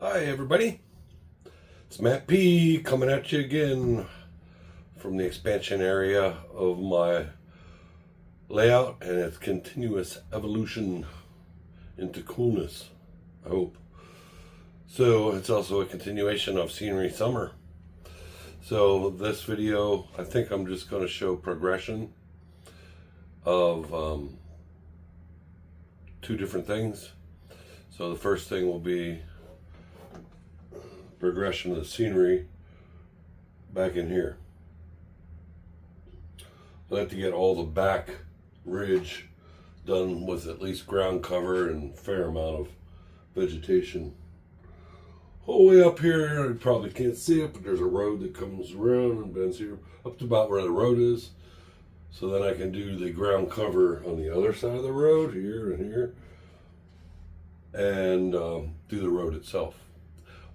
Hi everybody, it's Matt P coming at you again from the expansion area of my layout and its continuous evolution into coolness, I hope. So it's also a continuation of Scenery Summer. So this video, I think I'm just going to show progression of two different things. So the first thing will be progression of the scenery back in here. I like to get all the back ridge done with at least ground cover and fair amount of vegetation. All the way up here, you probably can't see it, but there's a road that comes around and bends here up to about where the road is. So then I can do the ground cover on the other side of the road, here and here, and do the road itself.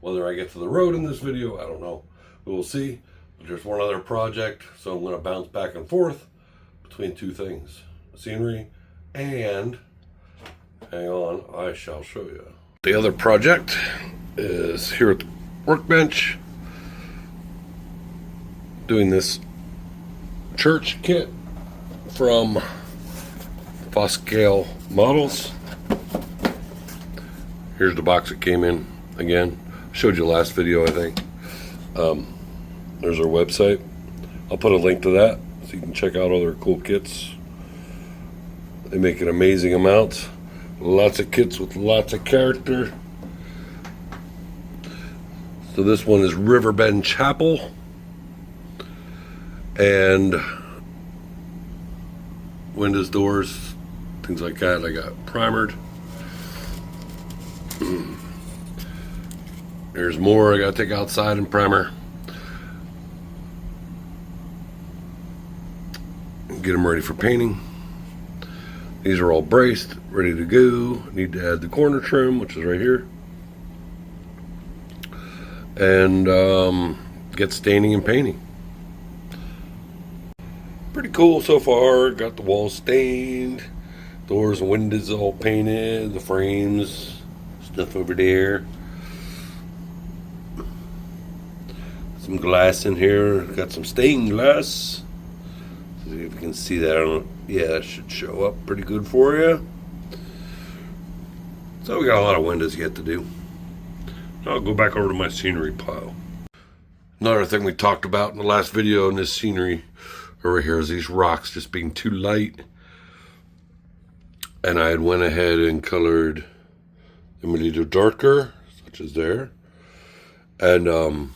Whether I get to the road in this video, I don't know. We will see. But there's one other project, so I'm going to bounce back and forth between two things. Scenery and, hang on, I shall show you. The other project is here at the workbench, doing this church kit from Fosscale Models. Here's the box it came in again. Showed you last video, I think. There's our website. I'll put a link to that so you can check out all their cool kits. They make an amazing amount. Lots of kits with lots of character. So this one is Riverbend Chapel. And windows, doors, things like that. I got primered. There's more I gotta take outside and primer. Get them ready for painting. These are all braced, ready to go. Need to add the corner trim, which is right here. And get staining and painting. Pretty cool so far. Got the walls stained. Doors and windows all painted. The frames, stuff over there. Some glass in here. Got some stained glass. See if you can see that. I don't know. Yeah, that should show up pretty good for you. So we got a lot of windows yet to do. I'll go back over to my scenery pile. Another thing we talked about in the last video in this scenery over here is these rocks just being too light. And I had went ahead and colored them a little darker, such as there. And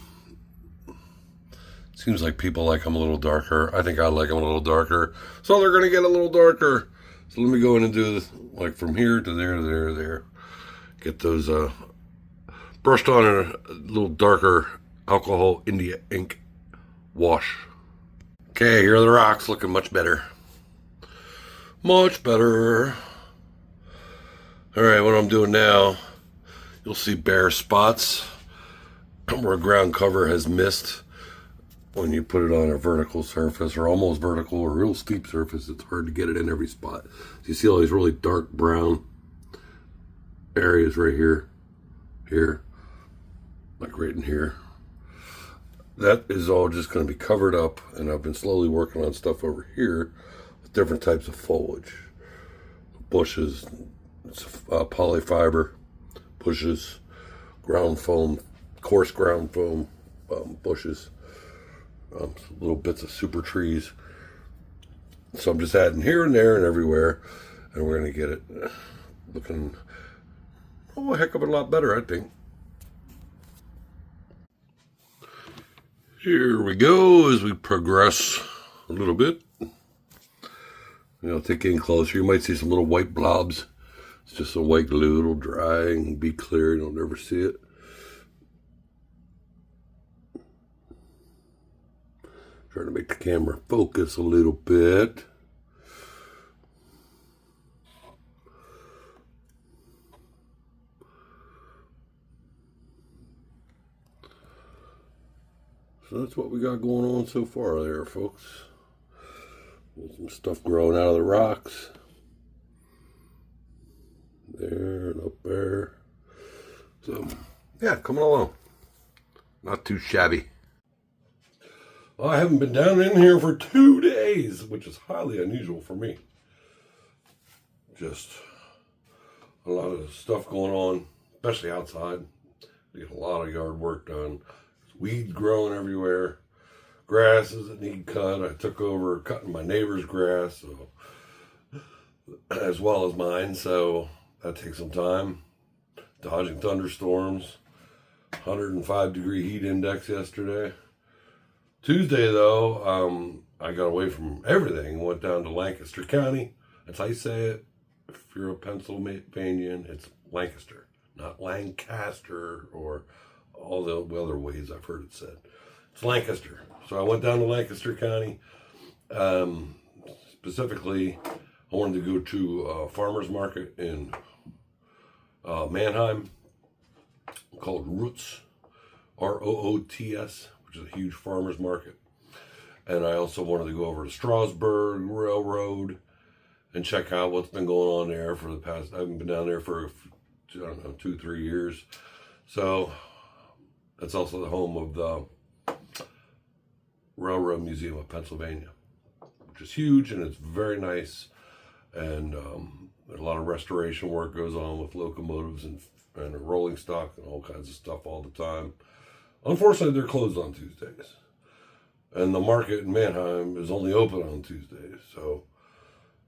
seems like people like them a little darker. I think I like them a little darker. So they're going to get a little darker. So let me go in and do this, like from here to there, there, there. Get those brushed on in a little darker alcohol India ink wash. Okay, here are the rocks looking much better. Much better. All right, what I'm doing now, you'll see bare spots where ground cover has missed. When you put it on a vertical surface or almost vertical or real steep surface, it's hard to get it in every spot. So you see all these really dark brown areas right here, here, like right in here. That is all just going to be covered up, and I've been slowly working on stuff over here with different types of foliage. Bushes, polyfiber, bushes, ground foam, coarse ground foam, bushes. Little bits of super trees. So I'm just adding here and there and everywhere, and we're going to get it looking a heck of a lot better, I think. Here we go as we progress a little bit. Take in closer. You might see some little white blobs. It's just some white glue. It'll dry and be clear. You'll never see it. Trying to make the camera focus a little bit. So that's what we got going on so far there, folks. There's some stuff growing out of the rocks. There and up there. So Yeah, coming along. Not too shabby. Well, I haven't been down in here for 2 days, which is highly unusual for me. Just a lot of stuff going on, especially outside. We get a lot of yard work done. There's weeds growing everywhere. Grasses that need cut. I took over cutting my neighbor's grass, so, as well as mine, so that takes some time. Dodging thunderstorms. 105-degree heat index yesterday. Tuesday, though, I got away from everything. Went down to Lancaster County. That's how you say it. If you're a Pennsylvanian, it's Lancaster, not Lancaster or all the other ways I've heard it said. It's Lancaster. So I went down to Lancaster County. Specifically, I wanted to go to a farmer's market in Mannheim called Roots, Roots, which is a huge farmer's market. And I also wanted to go over to Strasburg Railroad and check out what's been going on there for the past, I haven't been down there for, I don't know, 2-3 years. So that's also the home of the Railroad Museum of Pennsylvania, which is huge and it's very nice. And a lot of restoration work goes on with locomotives and rolling stock and all kinds of stuff all the time. Unfortunately, they're closed on Tuesdays. And the market in Mannheim is only open on Tuesdays. So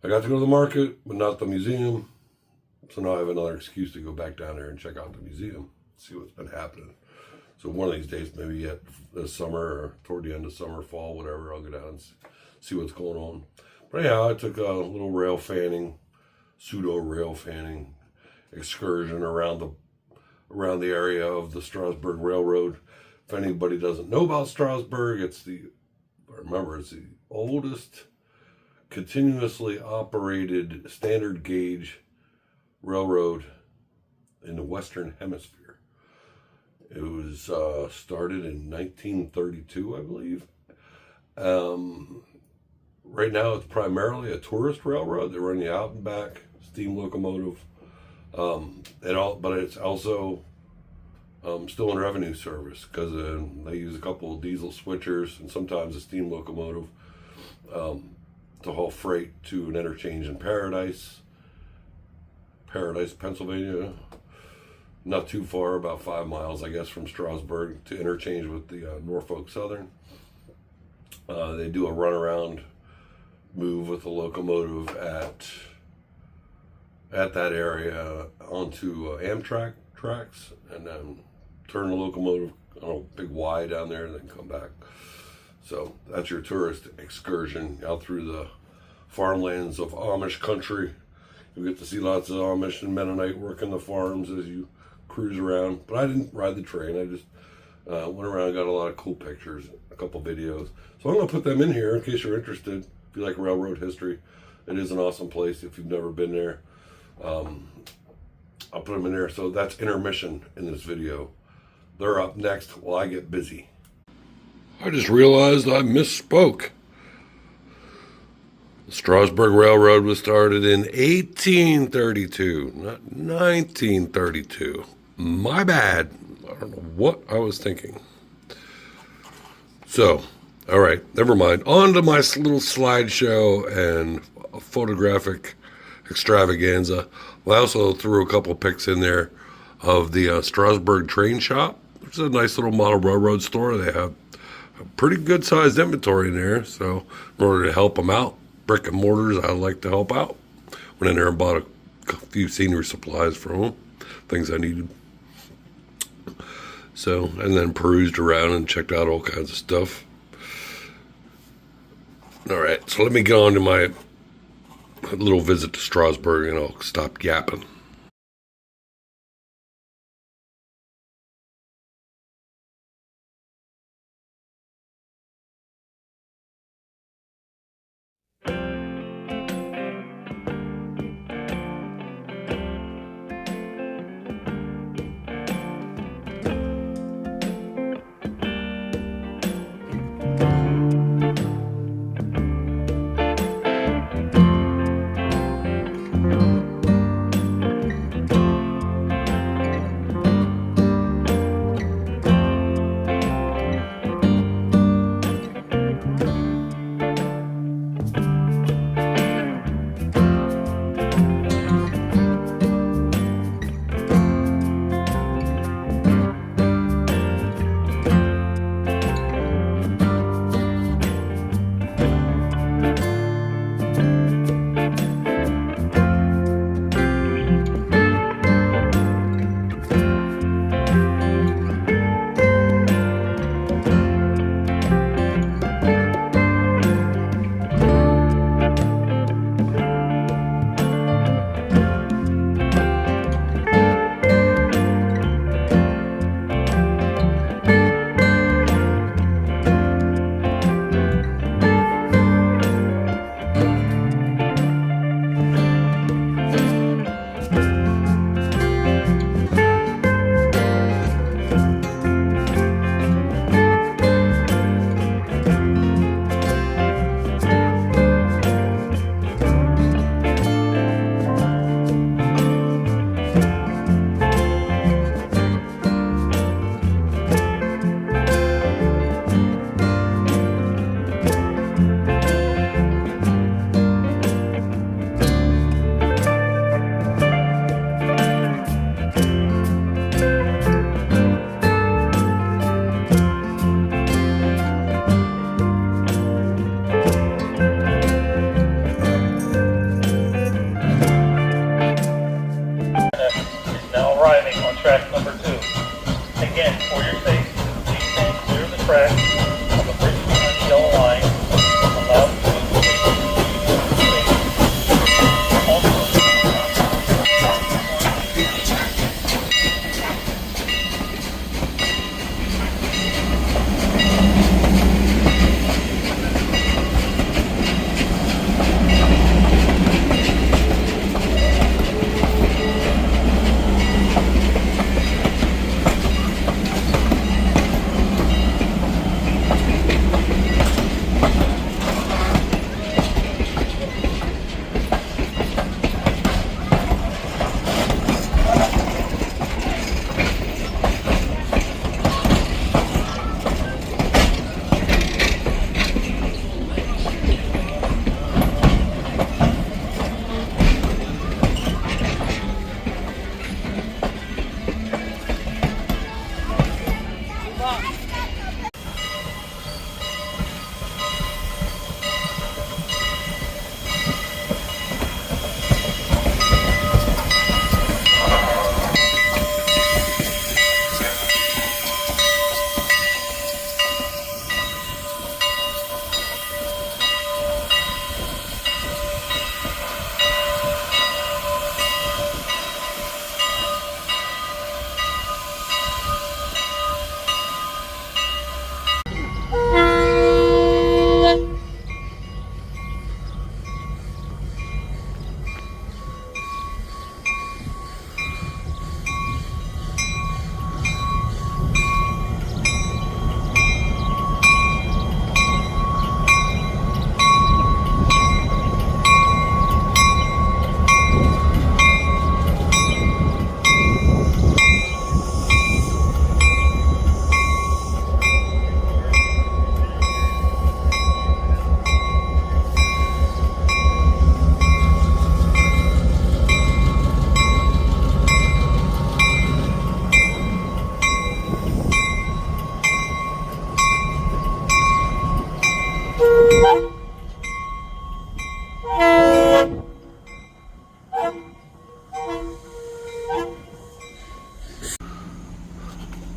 I got to go to the market, but not the museum. So now I have another excuse to go back down there and check out the museum, see what's been happening. So one of these days, maybe yet this summer or toward the end of summer, fall, whatever, I'll go down and see what's going on. But yeah, I took a little rail fanning, pseudo rail fanning excursion around the area of the Strasburg Railroad. If anybody doesn't know about Strasburg, it's the oldest continuously operated standard gauge railroad in the Western Hemisphere. It was started in 1932, I believe. Right now, it's primarily a tourist railroad. They run the out and back steam locomotive. But it's also still in revenue service because they use a couple of diesel switchers and sometimes a steam locomotive to haul freight to an interchange in Paradise, Pennsylvania. Not too far, about 5 miles, I guess, from Strasburg to interchange with the Norfolk Southern. They do a runaround move with the locomotive at that area onto Amtrak tracks and then turn the locomotive on a big Y down there and then come back. So that's your tourist excursion out through the farmlands of Amish country. You get to see lots of Amish and Mennonite working the farms as you cruise around. But I didn't ride the train. I just went around and got a lot of cool pictures, a couple videos. So I'm going to put them in here in case you're interested. If you like railroad history, it is an awesome place if you've never been there. I'll put them in there. So that's intermission in this video. They're up next while I get busy. I just realized I misspoke. The Strasburg Railroad was started in 1832, not 1932. My bad. I don't know what I was thinking. So, all right, never mind. On to my little slideshow and a photographic extravaganza. I also threw a couple pics in there of the Strasburg Train Shop, which is a nice little model railroad store. They have a pretty good sized inventory in there. So in order to help them out, brick and mortars, I like to help out. Went in there and bought a few senior supplies from them, things I needed. So, and then perused around and checked out all kinds of stuff. All right, so let me get on to my little visit to Strasburg and I'll stop yapping. Number 2, again, for your safety, please stand clear of the track of the bridge behind the yellow line. Allow the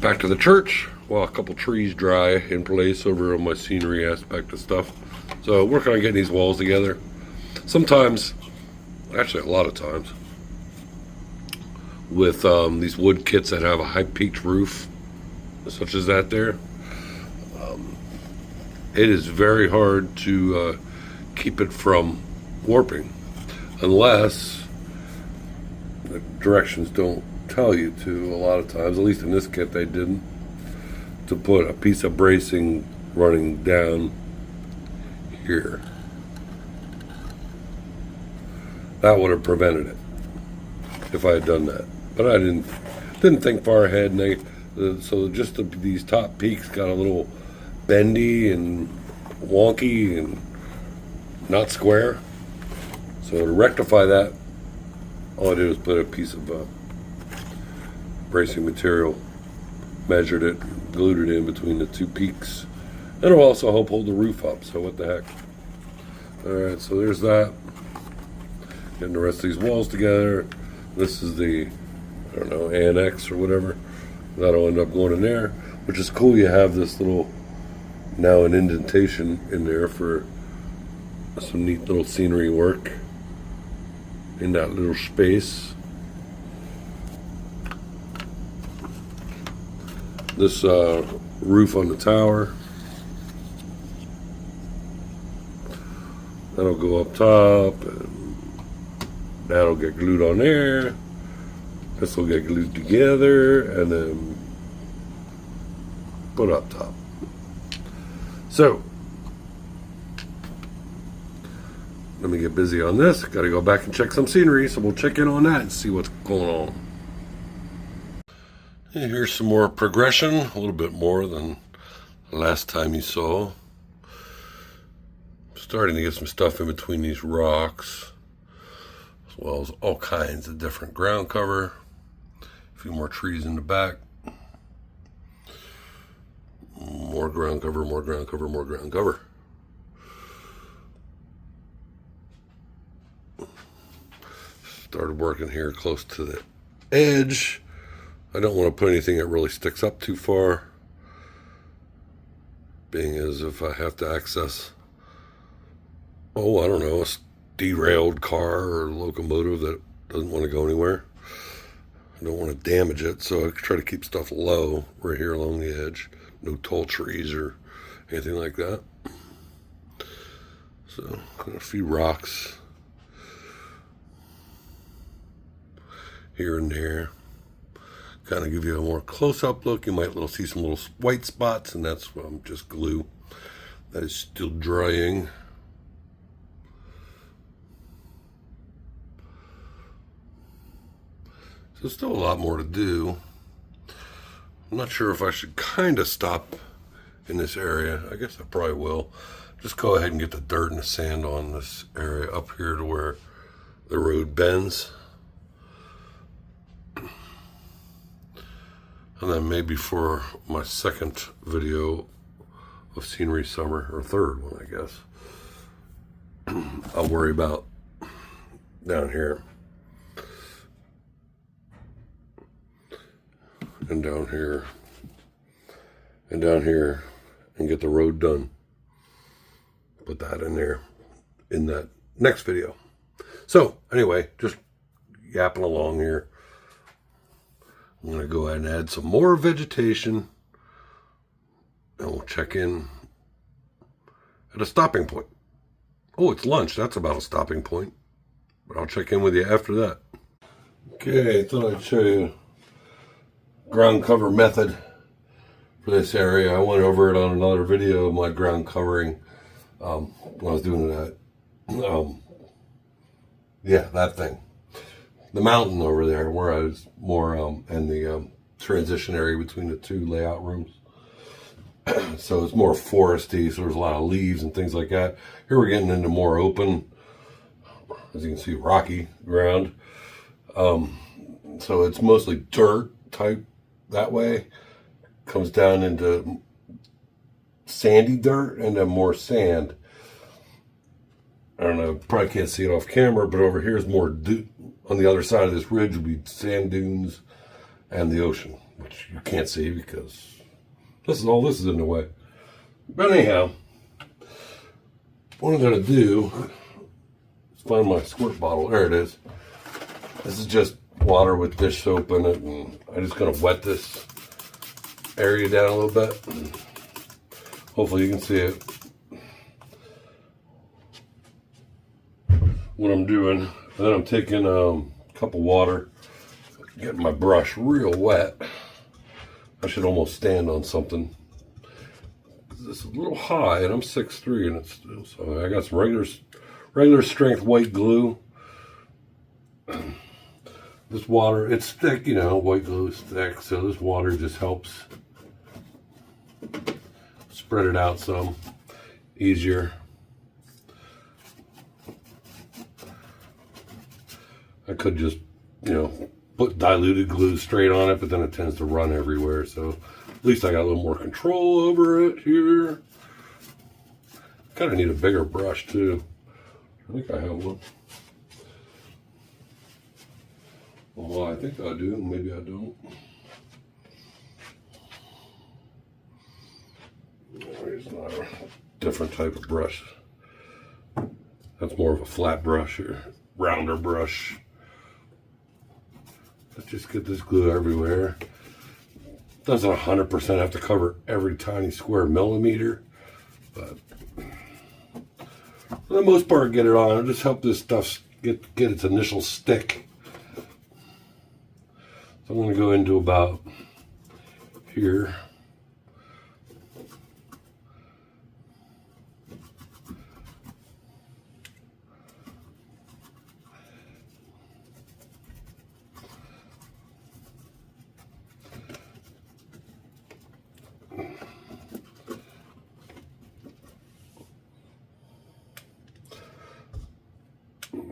back to the church. Well, a couple trees dry in place over on my scenery aspect of stuff. So working on getting these walls together. Sometimes, actually a lot of times, with these wood kits that have a high peaked roof, such as that there, it is very hard to keep it from warping unless the directions don't tell you to. A lot of times, at least in this kit they didn't, to put a piece of bracing running down here. That would have prevented it if I had done that, but I didn't think far ahead, and so just these top peaks got a little bendy and wonky and not square. So to rectify that, all I did was put a piece of bracing material, measured it, glued it in between the two peaks. It'll also help hold the roof up, so what the heck. Alright, so there's that. Getting the rest of these walls together. This is the, I don't know, annex or whatever. That'll end up going in there, which is cool. You have this little, now an indentation in there for some neat little scenery work in that little space. This roof on the tower, that'll go up top, and that'll get glued on there. This will get glued together and then put up top. So let me get busy on this. Got to go back and check some scenery, so we'll check in on that and see what's going on. And here's some more progression, a little bit more than the last time you saw. Starting to get some stuff in between these rocks, as well as all kinds of different ground cover. A few more trees in the back. More ground cover, more ground cover, more ground cover. Started working here close to the edge. I don't want to put anything that really sticks up too far, being as if I have to access, oh, I don't know, a derailed car or locomotive that doesn't want to go anywhere. I don't want to damage it, so I try to keep stuff low right here along the edge. No tall trees or anything like that. So, a few rocks here and there. Kind of give you a more close-up look. You might see some little white spots, and that's just glue that is still drying. So there's still a lot more to do. I'm not sure if I should kind of stop in this area. I guess I probably will. Just go ahead and get the dirt and the sand on this area up here to where the road bends. And then maybe for my second video of Scenery Summer, or third one, I guess, I'll worry about down here. And down here. And down here. And get the road done. Put that in there in that next video. So, anyway, just yapping along here. I'm going to go ahead and add some more vegetation, and we'll check in at a stopping point. Oh, it's lunch. That's about a stopping point. But I'll check in with you after that. Okay, I thought I'd show you ground cover method for this area. I went over it on another video of my ground covering when I was doing that. Yeah, that thing. The mountain over there where I was more in the transition area between the two layout rooms. So it's more foresty, so there's a lot of leaves and things like that. Here we're getting into more open, as you can see, rocky ground. So it's mostly dirt type that way. Comes down into sandy dirt and then more sand. I don't know, probably can't see it off camera, but over here is more on the other side of this ridge will be sand dunes and the ocean, which you can't see because this is in the way. But anyhow, what I'm going to do is find my squirt bottle. There it is. This is just water with dish soap in it, and I'm just going to wet this area down a little bit. Hopefully you can see it. What I'm doing, and then I'm taking a cup of water, getting my brush real wet. I should almost stand on something. This is a little high, and I'm 6'3", and it's so I got some regular strength white glue. This water, it's thick, you know, white glue is thick, so this water just helps spread it out some easier. I could just, you know, put diluted glue straight on it, but then it tends to run everywhere. So at least I got a little more control over it here. Kind of need a bigger brush too. I think I have one. Well, I think I do. Maybe I don't. There's not a different type of brush. That's more of a flat brush or rounder brush. Let's just get this glue everywhere. Doesn't 100% have to cover every tiny square millimeter, but for the most part, get it on. It'll just help this stuff get its initial stick. So I'm going to go into about here.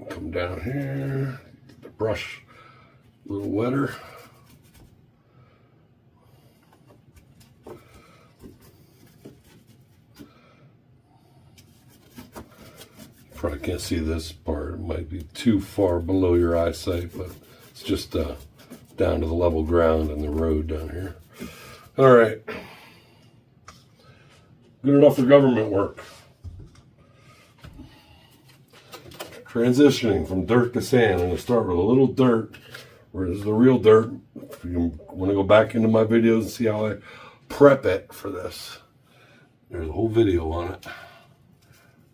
Come down here, the brush a little wetter. Probably can't see this part. It might be too far below your eyesight, but it's just down to the level ground and the road down here. All right. Good enough for government work. Transitioning from dirt to sand. I'm going to start with a little dirt, where this is the real dirt. If you want to go back into my videos and see how I prep it for this, there's a whole video on it.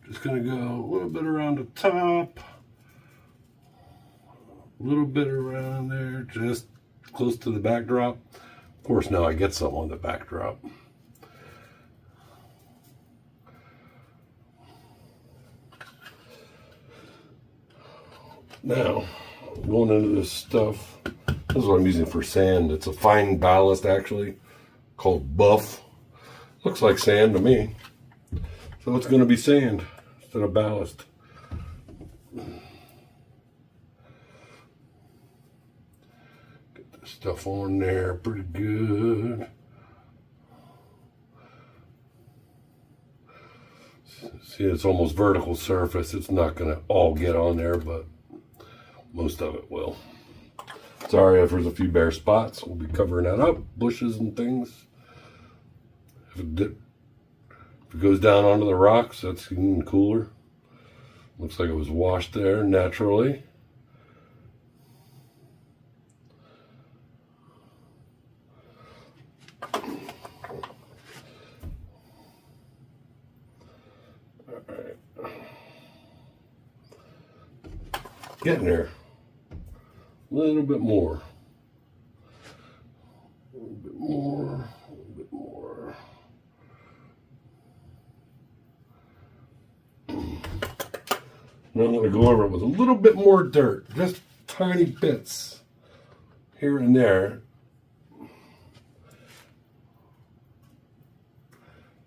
Just going to go a little bit around the top, a little bit around there, just close to the backdrop. Of course, now I get some on the backdrop. Now, going into this stuff, this is what I'm using for sand. It's a fine ballast, actually, called buff. Looks like sand to me. So it's going to be sand instead of ballast. Get this stuff on there pretty good. See, it's almost vertical surface. It's not going to all get on there, but most of it will. Sorry if there's a few bare spots. We'll be covering that up. Bushes and things. If it goes down onto the rocks, that's even cooler. Looks like it was washed there naturally. Alright. Getting there. A little bit more. A little bit more. A little bit more. Now I'm going to go over it with a little bit more dirt. Just tiny bits here and there.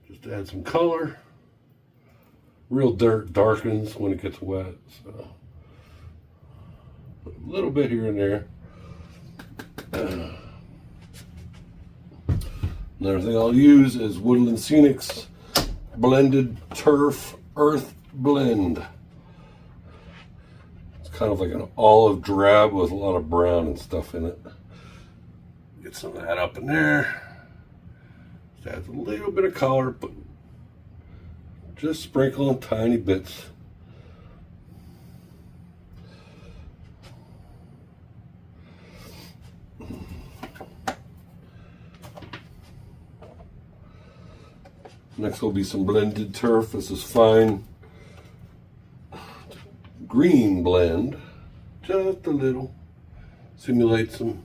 Just to add some color. Real dirt darkens when it gets wet. So a little bit here and there. Another thing I'll use is Woodland Scenics Blended Turf Earth Blend. It's kind of like an olive drab with a lot of brown and stuff in it. Get some of that up in there. Just adds a little bit of color, but just sprinkling tiny bits. Next will be some blended turf. This is fine green blend, just a little. Simulate some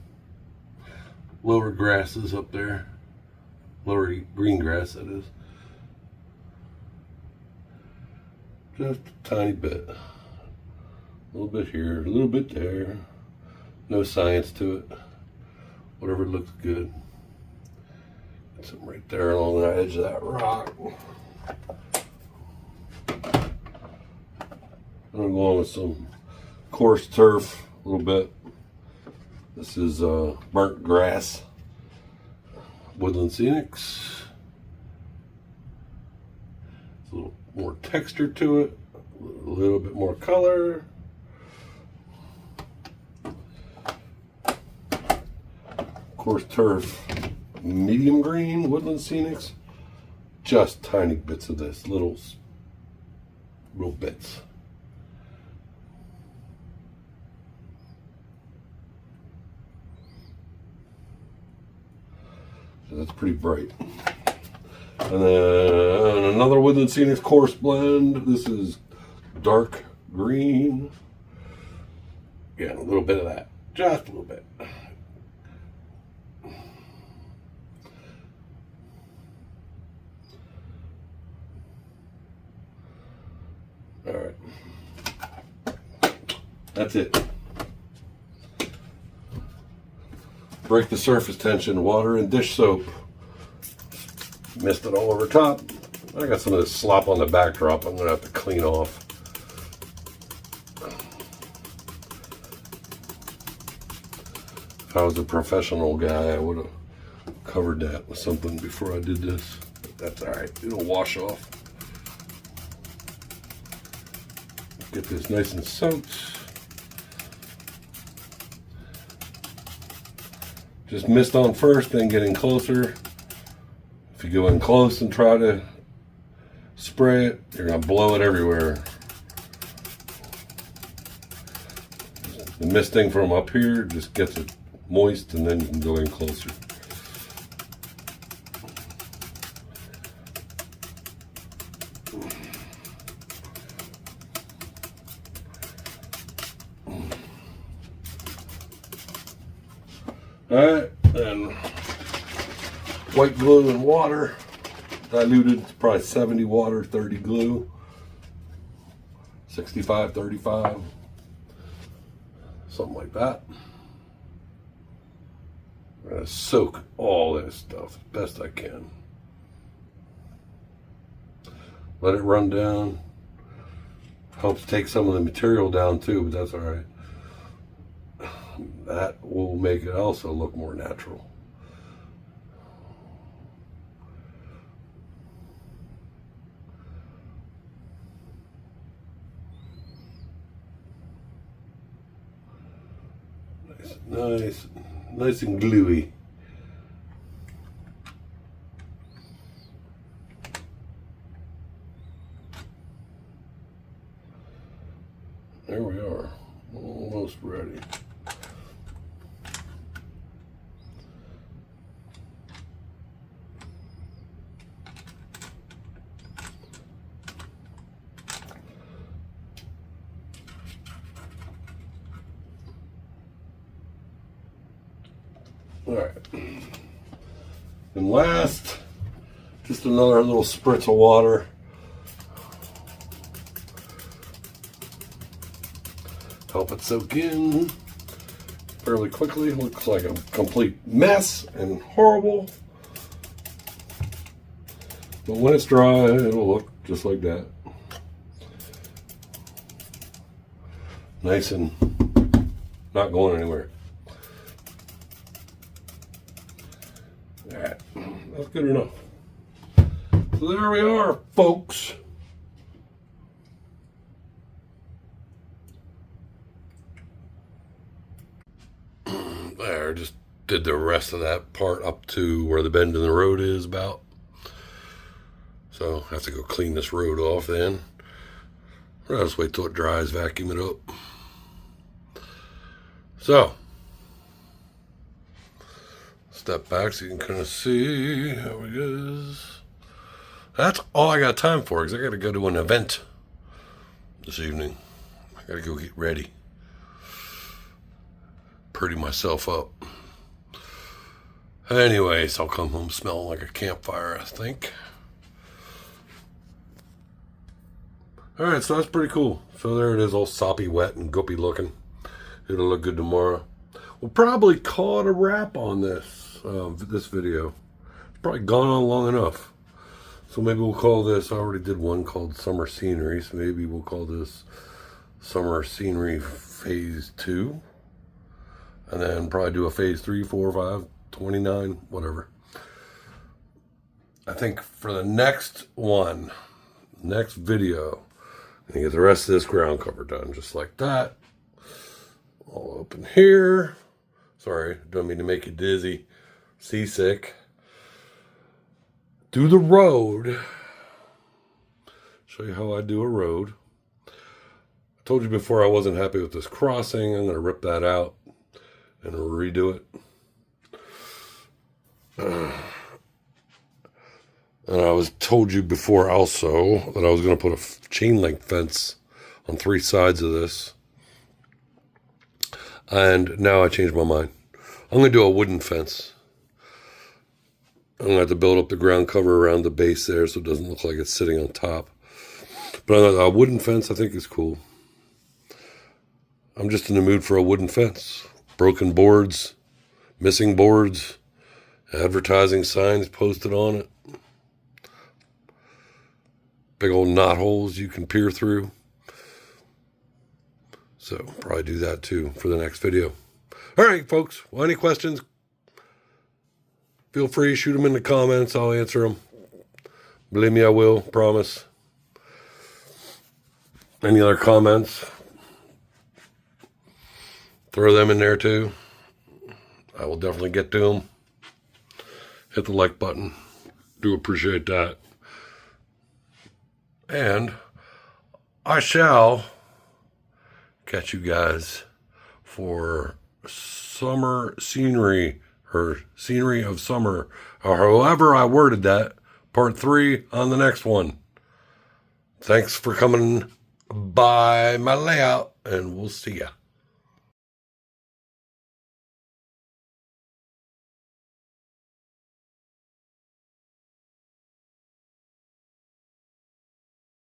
lower grasses up there, lower green grass that is. Just a tiny bit. A little bit here, a little bit there. No science to it. Whatever looks good. Get some right there along the edge of that rock. I'm going to go on with some coarse turf a little bit. This is burnt grass. Woodland Scenics. It's a little more texture to it. A little bit more color. Coarse turf. Medium green, Woodland Scenics. Just tiny bits of this, little bits. So that's pretty bright. And then another Woodland Scenics coarse blend. This is dark green. Yeah, a little bit of that, just a little bit. All right, that's it. Break the surface tension, water and dish soap. Missed it all over top. I got some of this slop on the backdrop I'm gonna have to clean off. If I was a professional guy, I would have covered that with something before I did this. But that's all right, it'll wash off. Get this nice and soaked. Just mist on first, then get in closer. If you go in close and try to spray it, you're going to blow it everywhere. The misting from up here just gets it moist, and then you can go in closer. Alright, and white glue and water, diluted. It's probably 70 water, 30 glue, 65, 35, something like that. I'm going to soak all this stuff as best I can. Let it run down. Helps take some of the material down too, but that's alright. That will make it also look more natural. Nice and gluey. There we are, almost ready. All right, and last, just another little spritz of water. Help it soak in fairly quickly. Looks like a complete mess and horrible. But when it's dry, it'll look just like that. Nice and not going anywhere. Alright, that's good enough. So there we are, folks. There, just did the rest of that part up to where the bend in the road is about. So I have to go clean this road off then. I'll just wait till it dries, vacuum it up. So, step back so you can kind of see how it is. That's all I got time for, because I got to go to an event this evening. I got to go get ready. Pretty myself up. Anyways, I'll come home smelling like a campfire, I think. Alright, so that's pretty cool. So there it is, all soppy, wet, and goopy looking. It'll look good tomorrow. We'll probably call it a wrap on this video. It's probably gone on long enough. So maybe we'll call this, I already did one called Summer Scenery, so maybe we'll call this Summer Scenery Phase 2. And then probably do a Phase 3, 4, 5, 29, whatever. I think for the next one, next video, I'm gonna get the rest of this ground cover done, just like that. All open here. Sorry, don't mean to make you dizzy, seasick. Do the road. Show you how I do a road. I told you before I wasn't happy with this crossing. I'm gonna rip that out and redo it. And I was told you before also that I was going to put a chain link fence on 3 sides of this. And now I changed my mind. I'm going to do a wooden fence. I'm going to have to build up the ground cover around the base there so it doesn't look like it's sitting on top. But a wooden fence I think is cool. I'm just in the mood for a wooden fence. Broken boards, missing boards, advertising signs posted on it. Big old knot holes you can peer through. So probably do that too for the next video. All right, folks. Well, any questions? Feel free, shoot them in the comments. I'll answer them. Believe me, I will. Promise. Any other comments? Throw them in there too. I will definitely get to them. Hit the like button. Do appreciate that. And I shall catch you guys for summer scenery, or scenery of summer, or however I worded that, part 3 on the next one. Thanks for coming by my layout, and we'll see ya.